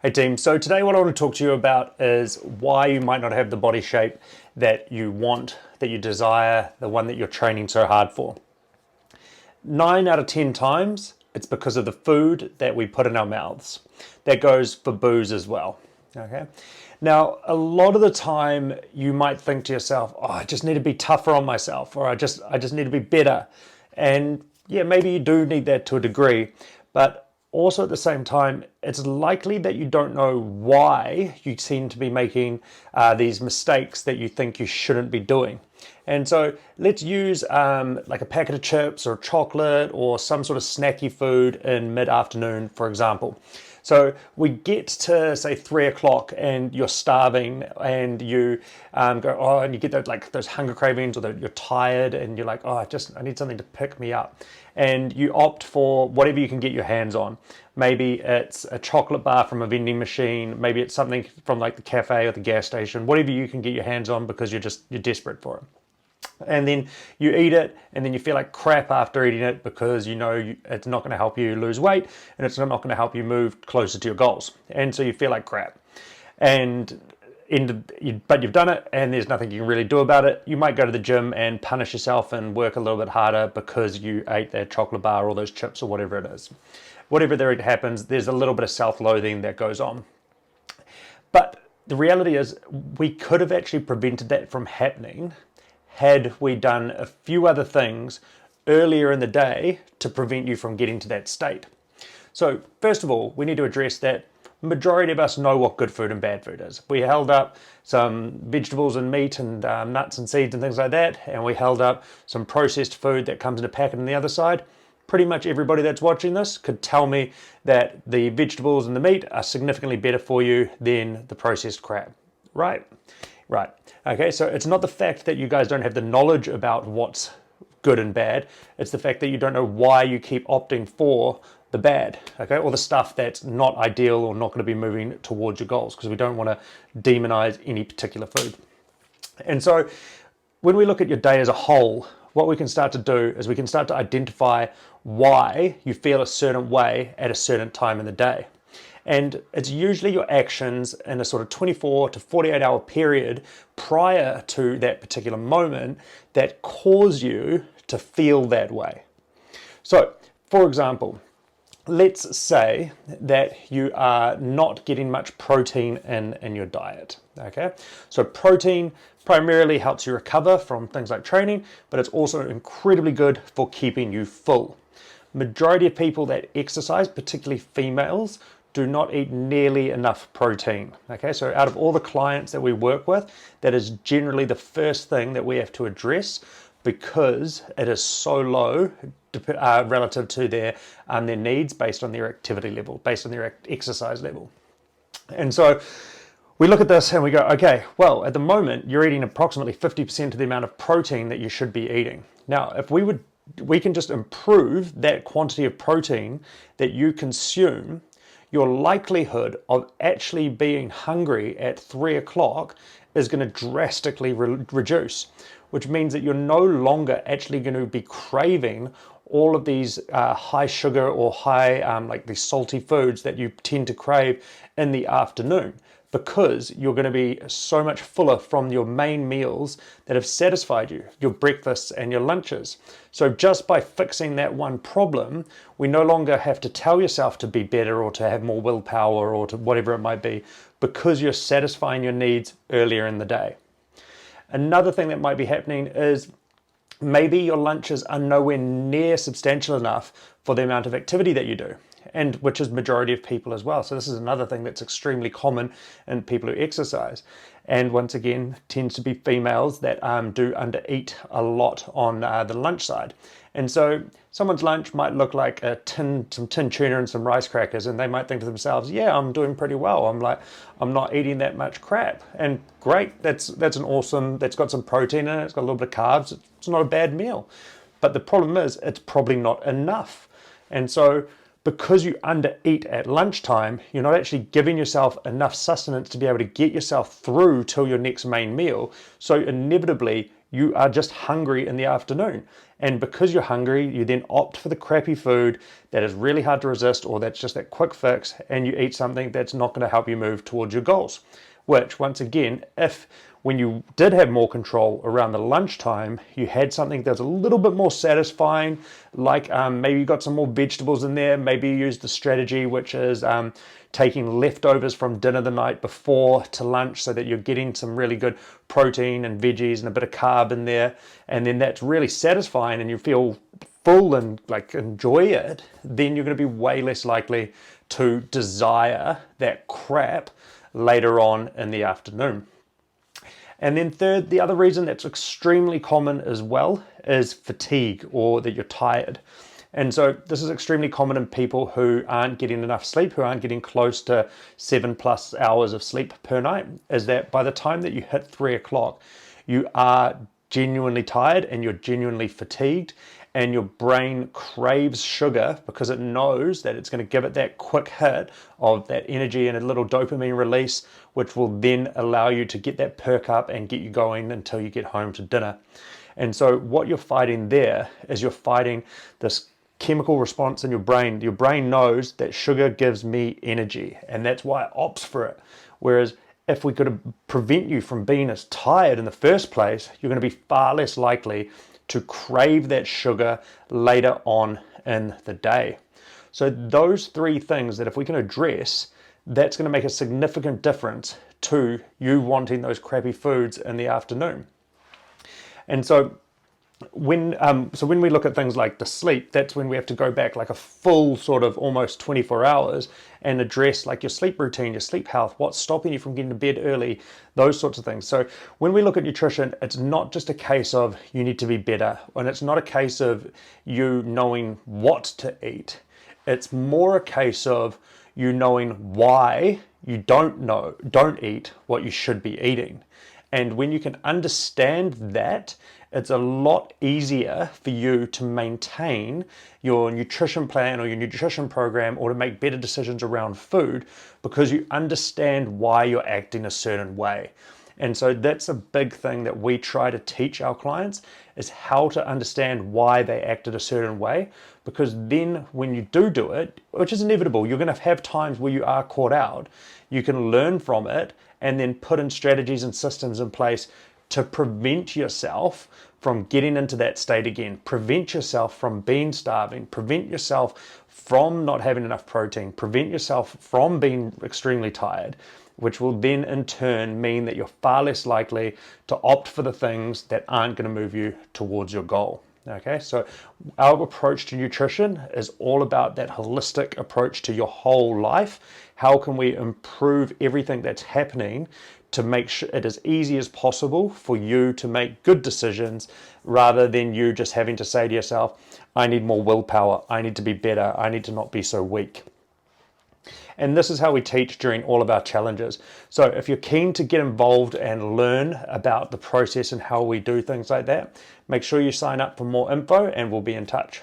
Hey team, so today what I want to talk to you about is why you might not have the body shape that you want, that you desire, the one that you're training so hard for. 9 out of 10 times, it's because of the food that we put in our mouths. That goes for booze as well, okay? Now, a lot of the time you might think to yourself, oh, I just need to be tougher on myself, or I just need to be better. And yeah, maybe you do need that to a degree, but also at the same time, it's likely that you don't know why you seem to be making these mistakes that you think you shouldn't be doing. And so let's use like a packet of chips or chocolate or some sort of snacky food in mid-afternoon, for example. So we get to say 3 o'clock and you're starving and you go, oh, and you get those hunger cravings, or you're tired and you're like, oh, I need something to pick me up. And you opt for whatever you can get your hands on. Maybe it's a chocolate bar from a vending machine. Maybe it's something from like the cafe or the gas station, whatever you can get your hands on because you're desperate for it. And then you eat it and then you feel like crap after eating it because you know it's not going to help you lose weight and it's not going to help you move closer to your goals. And so you feel like crap. But you've done it and there's nothing you can really do about it. You might go to the gym and punish yourself and work a little bit harder because you ate that chocolate bar or those chips or whatever it is. Whatever there happens, there's a little bit of self-loathing that goes on. But the reality is we could have actually prevented that from happening had we done a few other things earlier in the day to prevent you from getting to that state. So first of all, we need to address that majority of us know what good food and bad food is. We held up some vegetables and meat and nuts and seeds and things like that, and we held up some processed food that comes in a packet on the other side. Pretty much everybody that's watching this could tell me that the vegetables and the meat are significantly better for you than the processed crap, right? Right. Okay, so it's not the fact that you guys don't have the knowledge about what's good and bad. It's the fact that you don't know why you keep opting for the bad, okay, or the stuff that's not ideal or not going to be moving towards your goals, because we don't want to demonize any particular food. And so when we look at your day as a whole, what we can start to do is we can start to identify why you feel a certain way at a certain time in the day. And it's usually your actions in a sort of 24 to 48 hour period prior to that particular moment that cause you to feel that way. So, for example, let's say that you are not getting much protein in your diet, okay? So protein primarily helps you recover from things like training, but it's also incredibly good for keeping you full. Majority of people that exercise, particularly females, do not eat nearly enough protein. Okay, so out of all the clients that we work with, that is generally the first thing that we have to address because it is so low relative to their needs based on their activity level, based on their exercise level. And so we look at this and we go, okay, well, at the moment, you're eating approximately 50% of the amount of protein that you should be eating. Now, if we can just improve that quantity of protein that you consume, your likelihood of actually being hungry at 3 o'clock is going to drastically reduce, which means that you're no longer actually going to be craving all of these high sugar or high, like these salty foods that you tend to crave in the afternoon, because you're going to be so much fuller from your main meals that have satisfied you, your breakfasts and your lunches. So just by fixing that one problem, we no longer have to tell yourself to be better or to have more willpower or to whatever it might be, because you're satisfying your needs earlier in the day. Another thing that might be happening is maybe your lunches are nowhere near substantial enough for the amount of activity that you do, and which is majority of people as well. So this is another thing that's extremely common in people who exercise. And once again, tends to be females that do undereat a lot on the lunch side. And so someone's lunch might look like some tin tuna and some rice crackers, and they might think to themselves, yeah, I'm doing pretty well. I'm not eating that much crap. And great, that's got some protein in it, it's got a little bit of carbs, it's not a bad meal. But the problem is, it's probably not enough. And so because you undereat at lunchtime, you're not actually giving yourself enough sustenance to be able to get yourself through till your next main meal. So inevitably, you are just hungry in the afternoon. And because you're hungry, you then opt for the crappy food that is really hard to resist, or that's just that quick fix, and you eat something that's not going to help you move towards your goals. Which, once again, if when you did have more control around the lunchtime, you had something that's a little bit more satisfying, like maybe you got some more vegetables in there, maybe you used the strategy which is taking leftovers from dinner the night before to lunch, so that you're getting some really good protein and veggies and a bit of carb in there, and then that's really satisfying and you feel full and like enjoy it, then you're going to be way less likely to desire that crap later on in the afternoon. And then third, the other reason that's extremely common as well is fatigue, or that you're tired. And so this is extremely common in people who aren't getting enough sleep, who aren't getting close to 7+ hours of sleep per night, is that by the time that you hit 3 o'clock, you are genuinely tired and you're genuinely fatigued, and your brain craves sugar because it knows that it's going to give it that quick hit of that energy and a little dopamine release, which will then allow you to get that perk up and get you going until you get home to dinner. And so what you're fighting there is you're fighting this chemical response in your brain. Your brain knows that sugar gives me energy, and that's why it opts for it. Whereas if we could prevent you from being as tired in the first place, you're going to be far less likely to crave that sugar later on in the day. So those three things that if we can address, that's going to make a significant difference to you wanting those crappy foods in the afternoon. And so when we look at things like the sleep, that's when we have to go back like a full sort of almost 24 hours and address like your sleep routine, your sleep health, what's stopping you from getting to bed early, those sorts of things. So when we look at nutrition, it's not just a case of you need to be better, and it's not a case of you knowing what to eat. It's more a case of you knowing why you don't eat what you should be eating. And when you can understand that, it's a lot easier for you to maintain your nutrition plan or your nutrition program, or to make better decisions around food, because you understand why you're acting a certain way. And so that's a big thing that we try to teach our clients, is how to understand why they acted a certain way, because then when you do it, which is inevitable, you're going to have times where you are caught out, you can learn from it and then put in strategies and systems in place to prevent yourself from getting into that state again, prevent yourself from being starving, prevent yourself from not having enough protein, prevent yourself from being extremely tired, which will then in turn mean that you're far less likely to opt for the things that aren't going to move you towards your goal. Okay, so our approach to nutrition is all about that holistic approach to your whole life. How can we improve everything that's happening to make sure it as easy as possible for you to make good decisions, rather than you just having to say to yourself, I need more willpower, I need to be better, I need to not be so weak. And this is how we teach during all of our challenges. So if you're keen to get involved and learn about the process and how we do things like that, make sure you sign up for more info and we'll be in touch.